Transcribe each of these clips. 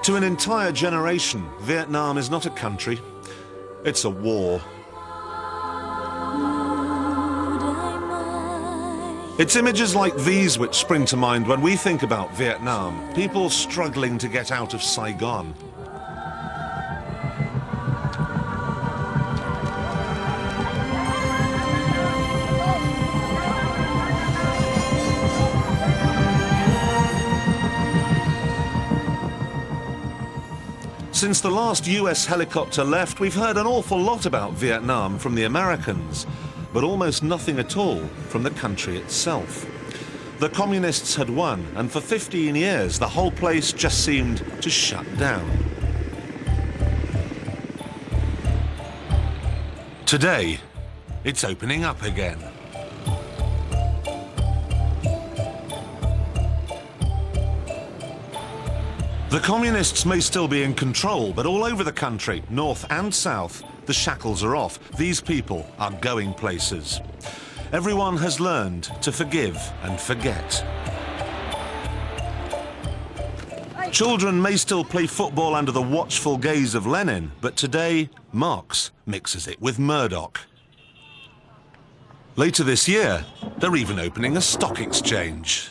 To an entire generation, Vietnam is not a country, it's a war. It's images like these which spring to mind when we think about Vietnam, people struggling to get out of Saigon. Since the last US helicopter left, we've heard an awful lot about Vietnam from the Americans, but almost nothing at all from the country itself. The communists had won, and for 15 years, the whole place just seemed to shut down. Today, it's opening up again. The communists may still be in control, but all over the country, north and south, the shackles are off. These people are going places. Everyone has learned to forgive and forget. Children may still play football under the watchful gaze of Lenin, but today, Marx mixes it with Murdoch. Later this year, they're even opening a stock exchange.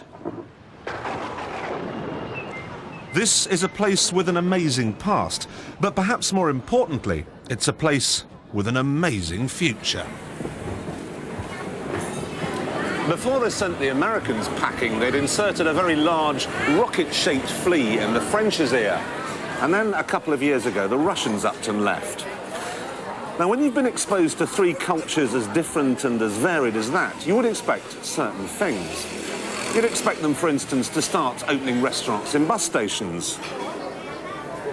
This is a place with an amazing past, but perhaps more importantly, it's a place with an amazing future. Before they sent the Americans packing, they'd inserted a very large rocket-shaped flea in the French's ear. And then a couple of years ago, the Russians upped and left. Now, when you've been exposed to three cultures as different and as varied as that, you would expect certain things. You'd expect them, for instance, to start opening restaurants in bus stations,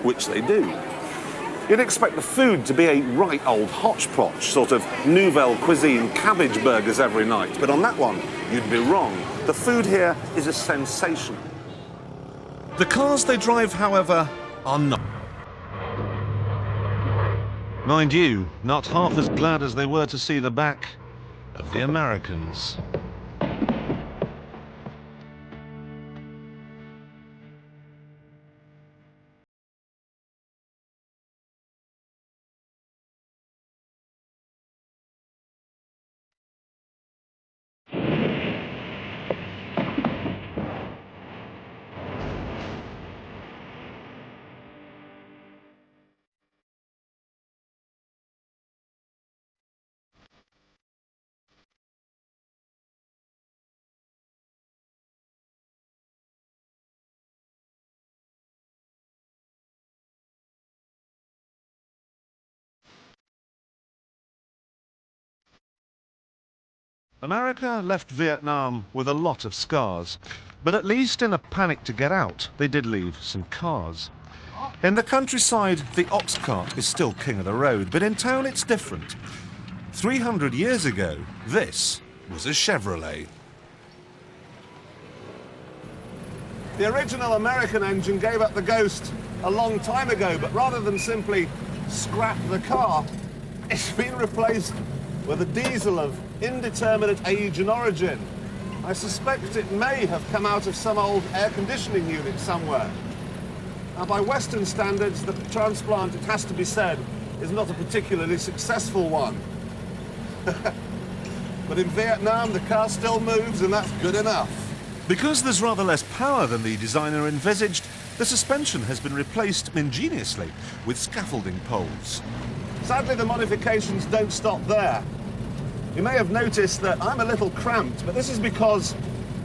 which they do. You'd expect the food to be a right old hodgepodge, sort of nouvelle cuisine cabbage burgers every night. But on that one, you'd be wrong. The food here is a sensation. The cars they drive, however, are not. Mind you, not half as glad as they were to see the back of the Americans. America left Vietnam with a lot of scars, but at least in a panic to get out, they did leave some cars. In the countryside, the ox cart is still king of the road, but in town it's different. 300 years ago, this was a Chevrolet. The original American engine gave up the ghost a long time ago, but rather than simply scrap the car, it's been replaced with a diesel of indeterminate age and origin. I suspect it may have come out of some old air conditioning unit somewhere. Now, by Western standards, the transplant, it has to be said, is not a particularly successful one. But in Vietnam, the car still moves, and that's good enough. Because there's rather less power than the designer envisaged, the suspension has been replaced ingeniously with scaffolding poles. Sadly, the modifications don't stop there. You may have noticed that I'm a little cramped, but this is because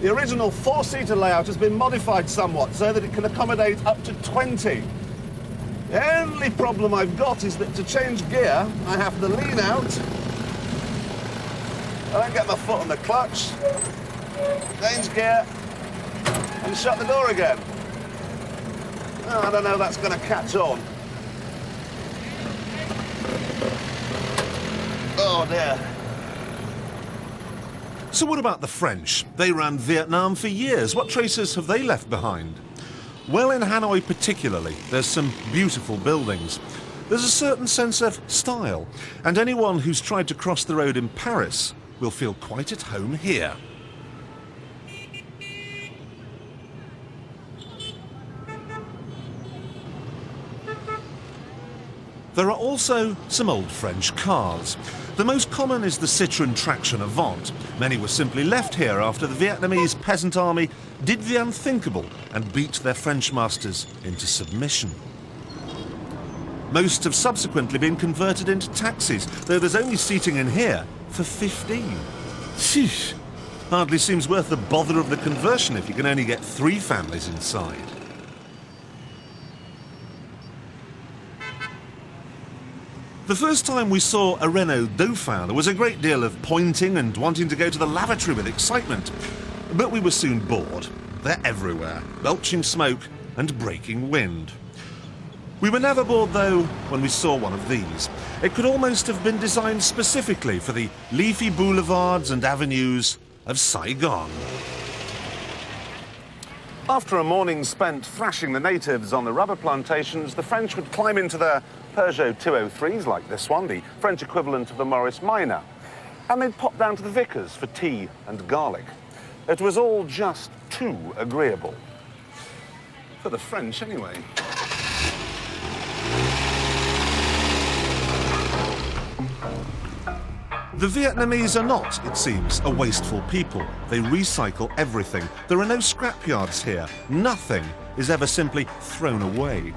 the original four-seater layout has been modified somewhat so that it can accommodate up to 20. The only problem I've got is that to change gear, I have to lean out, I don't get my foot on the clutch, change gear, and shut the door again. Oh, I don't know if that's going to catch on. Oh dear. So what about the French? They ran Vietnam for years. What traces have they left behind? Well, in Hanoi particularly, there's some beautiful buildings. There's a certain sense of style, and anyone who's tried to cross the road in Paris will feel quite at home here. There are also some old French cars. The most common is the Citroën Traction Avant. Many were simply left here after the Vietnamese peasant army did the unthinkable and beat their French masters into submission. Most have subsequently been converted into taxis, though there's only seating in here for 15. Sheesh. Hardly seems worth the bother of the conversion if you can only get 3 families inside. The first time we saw a Renault Dauphin, there was a great deal of pointing and wanting to go to the lavatory with excitement. But we were soon bored. They're everywhere, belching smoke and breaking wind. We were never bored, though, when we saw one of these. It could almost have been designed specifically for the leafy boulevards and avenues of Saigon. After a morning spent thrashing the natives on the rubber plantations, the French would climb into their Peugeot 203s like this one, the French equivalent of the Morris Minor, and they'd pop down to the Vickers for tea and garlic. It was all just too agreeable. For the French, anyway. The Vietnamese are not, it seems, a wasteful people. They recycle everything. There are no scrapyards here. Nothing is ever simply thrown away.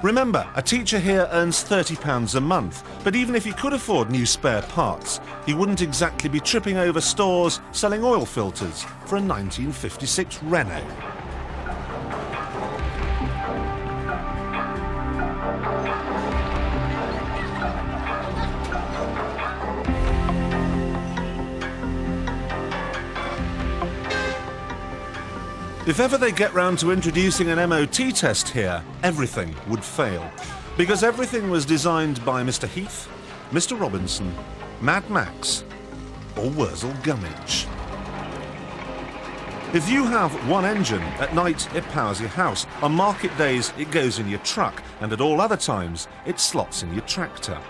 Remember, a teacher here earns £30 a month, but even if he could afford new spare parts, he wouldn't exactly be tripping over stores selling oil filters for a 1956 Renault. If ever they get round to introducing an MOT test here, everything would fail. Because everything was designed by Mr. Heath, Mr. Robinson, Mad Max, or Wurzel Gummidge. If you have one engine, at night it powers your house. On market days it goes in your truck, and at all other times it slots in your tractor.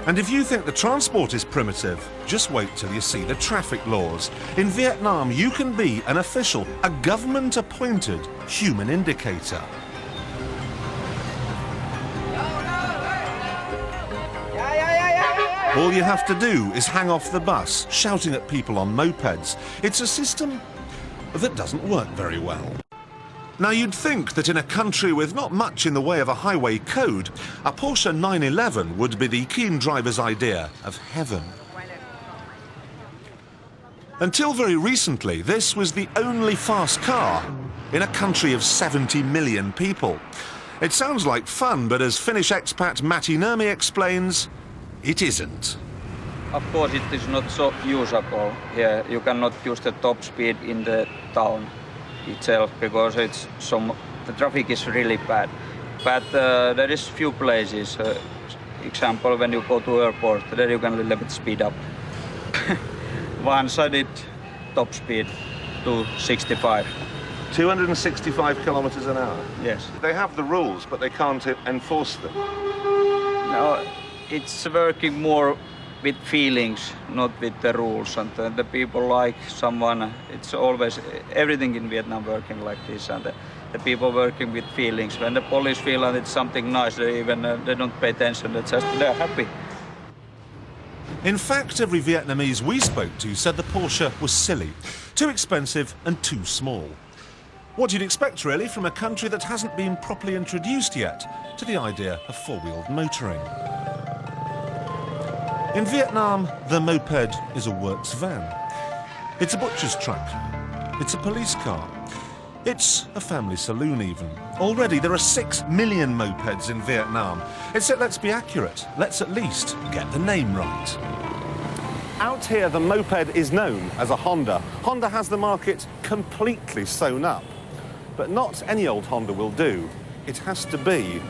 And if you think the transport is primitive, just wait till you see the traffic laws. In Vietnam, you can be an official, a government-appointed human indicator. All you have to do is hang off the bus, shouting at people on mopeds. It's a system that doesn't work very well. Now, you'd think that in a country with not much in the way of a highway code, a Porsche 911 would be the keen driver's idea of heaven. Until very recently, this was the only fast car in a country of 70 million people. It sounds like fun, but as Finnish expat Matti Nurmi explains, it isn't. Of course, it is not so usable here. You cannot use the top speed in the town itself because the traffic is really bad. But there is few places. Example, when you go to airport, there you can a little bit speed up. One-sided top speed to 65. 265 kilometers an hour? Yes. They have the rules, but they can't enforce them. No, it's working more with feelings, not with the rules. And the people like someone, it's always, everything in Vietnam working like this. And the people working with feelings. When the police feel that it's something nice, they don't pay attention, they're happy. In fact, every Vietnamese we spoke to said the Porsche was silly, too expensive and too small. What you'd expect, really, from a country that hasn't been properly introduced yet to the idea of four-wheeled motoring. In Vietnam, the moped is a works van. It's a butcher's truck. It's a police car. It's a family saloon, even. Already, there are 6 million mopeds in Vietnam. Except, let's be accurate. Let's at least get the name right. Out here, the moped is known as a Honda. Honda has the market completely sewn up. But not any old Honda will do. It has to be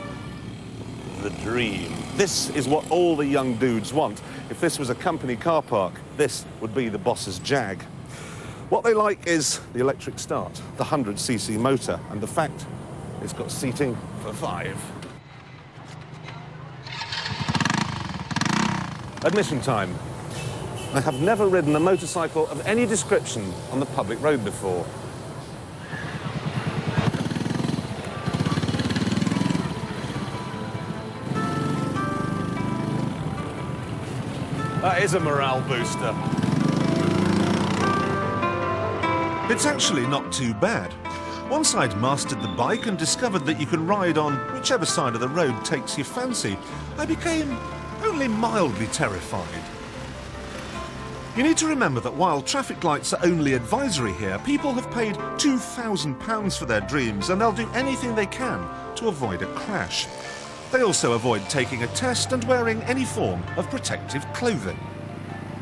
the dream. This is what all the young dudes want. If this was a company car park, this would be the boss's Jag. What they like is the electric start, the 100cc motor, and the fact it's got seating for 5. Admission time. I have never ridden a motorcycle of any description on the public road before. That is a morale booster. It's actually not too bad. Once I'd mastered the bike and discovered that you can ride on whichever side of the road takes your fancy, I became only mildly terrified. You need to remember that while traffic lights are only advisory here, people have paid £2,000 for their dreams and they'll do anything they can to avoid a crash. They also avoid taking a test and wearing any form of protective clothing.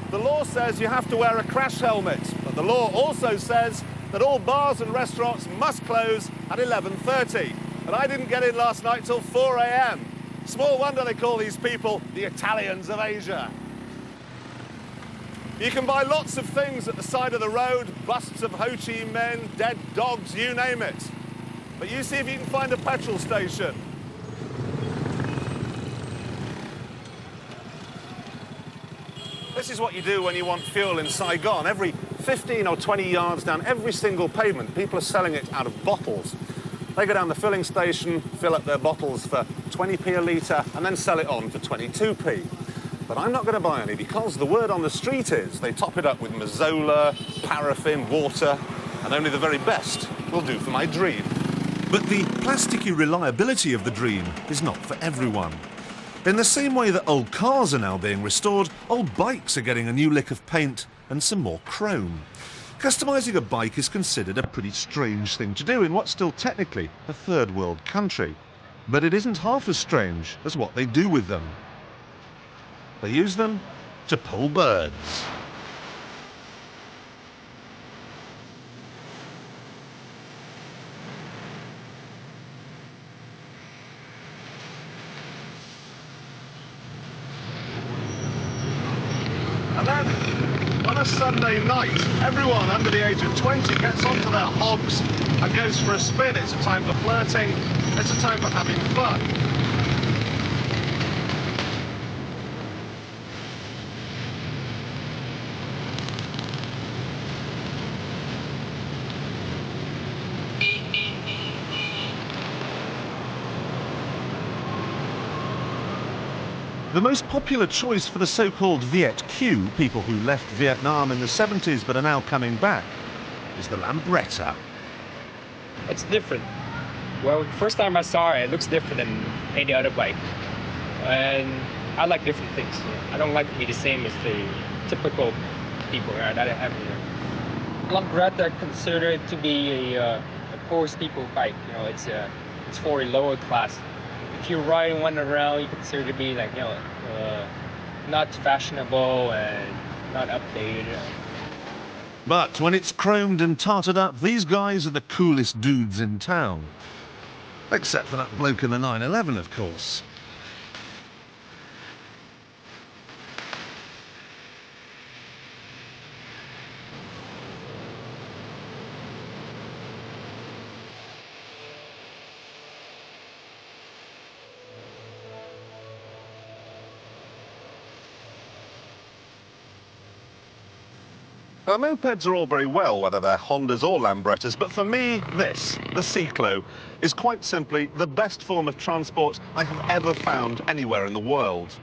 The law says you have to wear a crash helmet, but the law also says that all bars and restaurants must close at 11:30. And I didn't get in last night till 4 a.m. Small wonder they call these people the Italians of Asia. You can buy lots of things at the side of the road, busts of Ho Chi Minh, dead dogs, you name it. But you see if you can find a petrol station. This is what you do when you want fuel in Saigon. Every 15 or 20 yards down every single pavement, people are selling it out of bottles. They go down the filling station, fill up their bottles for 20p a litre, and then sell it on for 22p. But I'm not going to buy any because the word on the street is they top it up with mazola, paraffin, water, and only the very best will do for my dream. But the plasticky reliability of the dream is not for everyone. In the same way that old cars are now being restored, old bikes are getting a new lick of paint and some more chrome. Customising a bike is considered a pretty strange thing to do in what's still technically a third world country. But it isn't half as strange as what they do with them. They use them to pull birds. And then, on a Sunday night, everyone under the age of 20 gets onto their hobs and goes for a spin. It's a time for flirting, it's a time for having fun. The most popular choice for the so-called Viet Q, people who left Vietnam in the 70s but are now coming back, is the Lambretta. It's different. Well, first time I saw it, it looks different than any other bike. And I like different things. I don't like to be the same as the typical people that I have here. Lambretta, I consider it to be a poor people bike. You know, it's for a lower class. If you ride one around, you consider it to be like, you know, not fashionable and not updated. But when it's chromed and tarted up, these guys are the coolest dudes in town. Except for that bloke in the 911, of course. Now, mopeds are all very well, whether they're Hondas or Lambrettas, but for me, this, the Cyclo, is quite simply the best form of transport I have ever found anywhere in the world.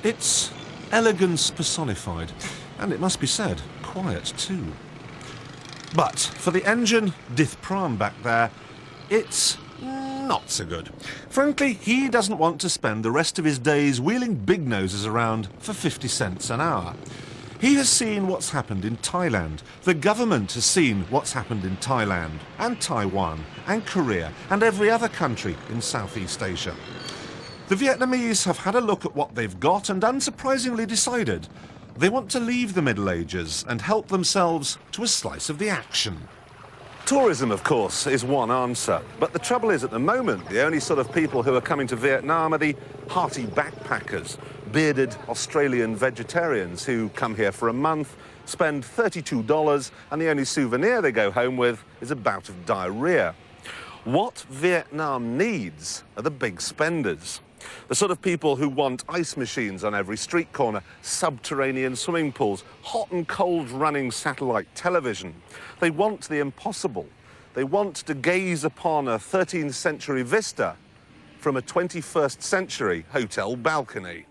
It's elegance personified, and it must be said, quiet too. But for the engine, Dith Pram back there, it's not so good. Frankly, he doesn't want to spend the rest of his days wheeling big noses around for 50 cents an hour. He has seen what's happened in Thailand. The government has seen what's happened in Thailand and Taiwan and Korea and every other country in Southeast Asia. The Vietnamese have had a look at what they've got and unsurprisingly decided they want to leave the Middle Ages and help themselves to a slice of the action. Tourism, of course, is one answer. But the trouble is, at the moment, the only sort of people who are coming to Vietnam are the hearty backpackers, bearded Australian vegetarians who come here for a month, spend $32, and the only souvenir they go home with is a bout of diarrhea. What Vietnam needs are the big spenders. The sort of people who want ice machines on every street corner, subterranean swimming pools, hot and cold running satellite television. They want the impossible. They want to gaze upon a 13th century vista from a 21st century hotel balcony.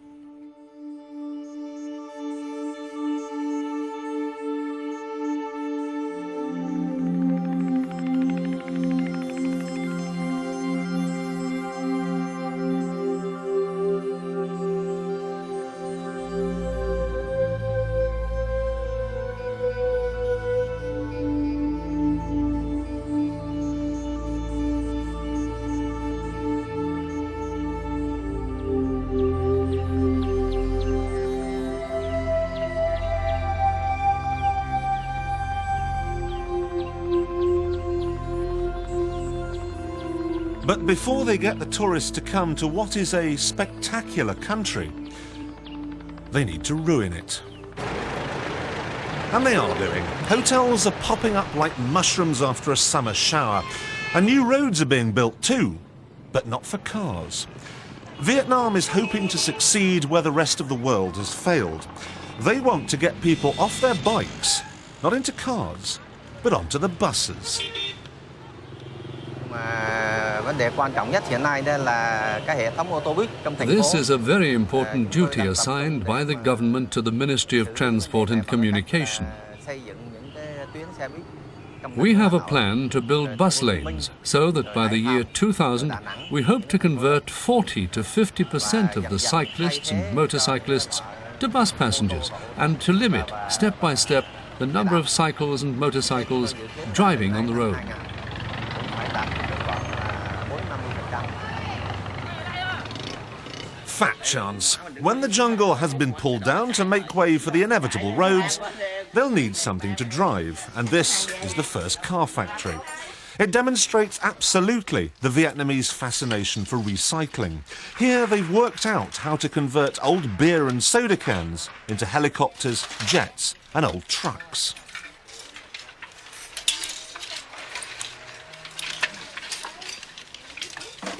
But before they get the tourists to come to what is a spectacular country, they need to ruin it. And they are doing. Hotels are popping up like mushrooms after a summer shower. And new roads are being built too, but not for cars. Vietnam is hoping to succeed where the rest of the world has failed. They want to get people off their bikes, not into cars, but onto the buses. This is a very important duty assigned by the government to the Ministry of Transport and Communication. We have a plan to build bus lanes so that by the year 2000 we hope to convert 40 to 50% of the cyclists and motorcyclists to bus passengers and to limit, step by step, the number of cycles and motorcycles driving on the road. Fat chance. When the jungle has been pulled down to make way for the inevitable roads, they'll need something to drive, and this is the first car factory. It demonstrates absolutely the Vietnamese fascination for recycling. Here they've worked out how to convert old beer and soda cans into helicopters, jets and old trucks.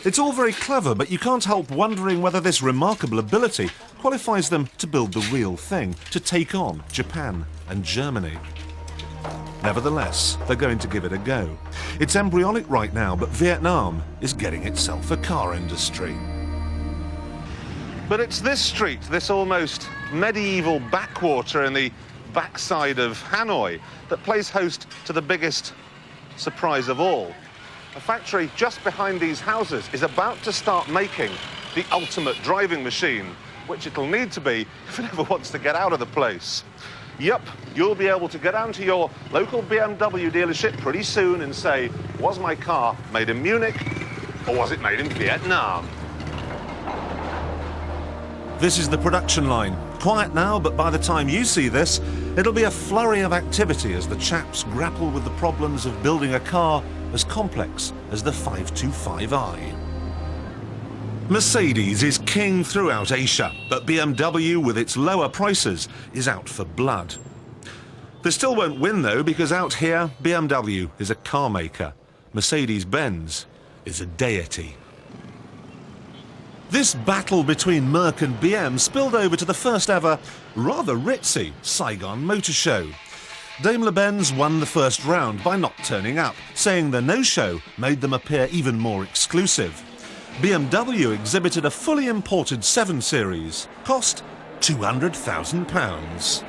It's all very clever, but you can't help wondering whether this remarkable ability qualifies them to build the real thing, to take on Japan and Germany. Nevertheless, they're going to give it a go. It's embryonic right now, but Vietnam is getting itself a car industry. But it's this street, this almost medieval backwater in the backside of Hanoi, that plays host to the biggest surprise of all. A factory just behind these houses is about to start making the ultimate driving machine, which it'll need to be if it ever wants to get out of the place. Yep, you'll be able to go down to your local BMW dealership pretty soon and say, was my car made in Munich or was it made in Vietnam? This is the production line. Quiet now, but by the time you see this, it'll be a flurry of activity as the chaps grapple with the problems of building a car as complex as the 525i. Mercedes is king throughout Asia, but BMW, with its lower prices, is out for blood. They still won't win though, because out here, BMW is a car maker. Mercedes-Benz is a deity. This battle between Merc and BM spilled over to the first ever, rather ritzy, Saigon Motor Show. Daimler-Benz won the first round by not turning up, saying the no-show made them appear even more exclusive. BMW exhibited a fully imported 7 Series, cost £200,000.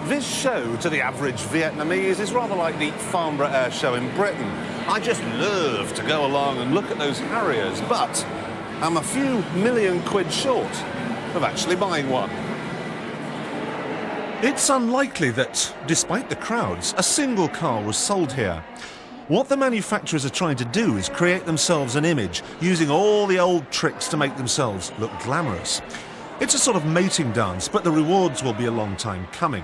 This show, to the average Vietnamese, is rather like the Farnborough Air Show in Britain. I just love to go along and look at those Harriers, but I'm a few million quid short of actually buying one. It's unlikely that, despite the crowds, a single car was sold here. What the manufacturers are trying to do is create themselves an image, using all the old tricks to make themselves look glamorous. It's a sort of mating dance, but the rewards will be a long time coming.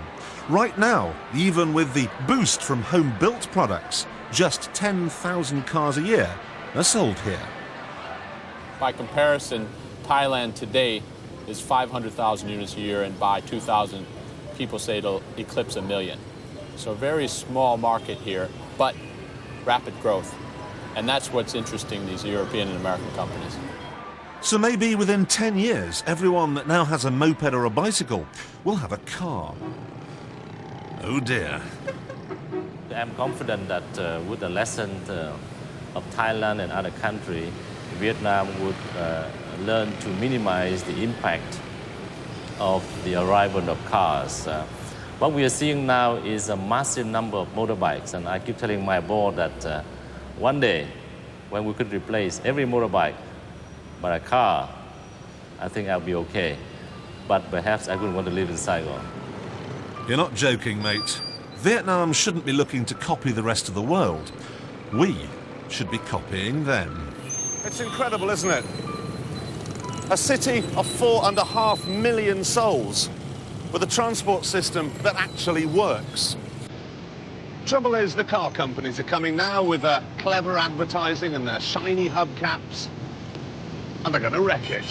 Right now, even with the boost from home-built products, just 10,000 cars a year are sold here. By comparison, Thailand today is 500,000 units a year, and by 2000, people say it'll eclipse 1 million. So a very small market here, but rapid growth. And that's what's interesting these European and American companies. So maybe within 10 years, everyone that now has a moped or a bicycle will have a car. Oh dear. I'm confident that with the lessons of Thailand and other countries, Vietnam would learn to minimize the impact of the arrival of cars. What we are seeing now is a massive number of motorbikes, and I keep telling my board that one day, when we could replace every motorbike by a car, I think I'll be okay. But perhaps I wouldn't want to live in Saigon. You're not joking, mate. Vietnam shouldn't be looking to copy the rest of the world. We should be copying them. It's incredible, isn't it? A city of 4.5 million souls with a transport system that actually works. Trouble is, the car companies are coming now with their clever advertising and their shiny hubcaps, and they're going to wreck it.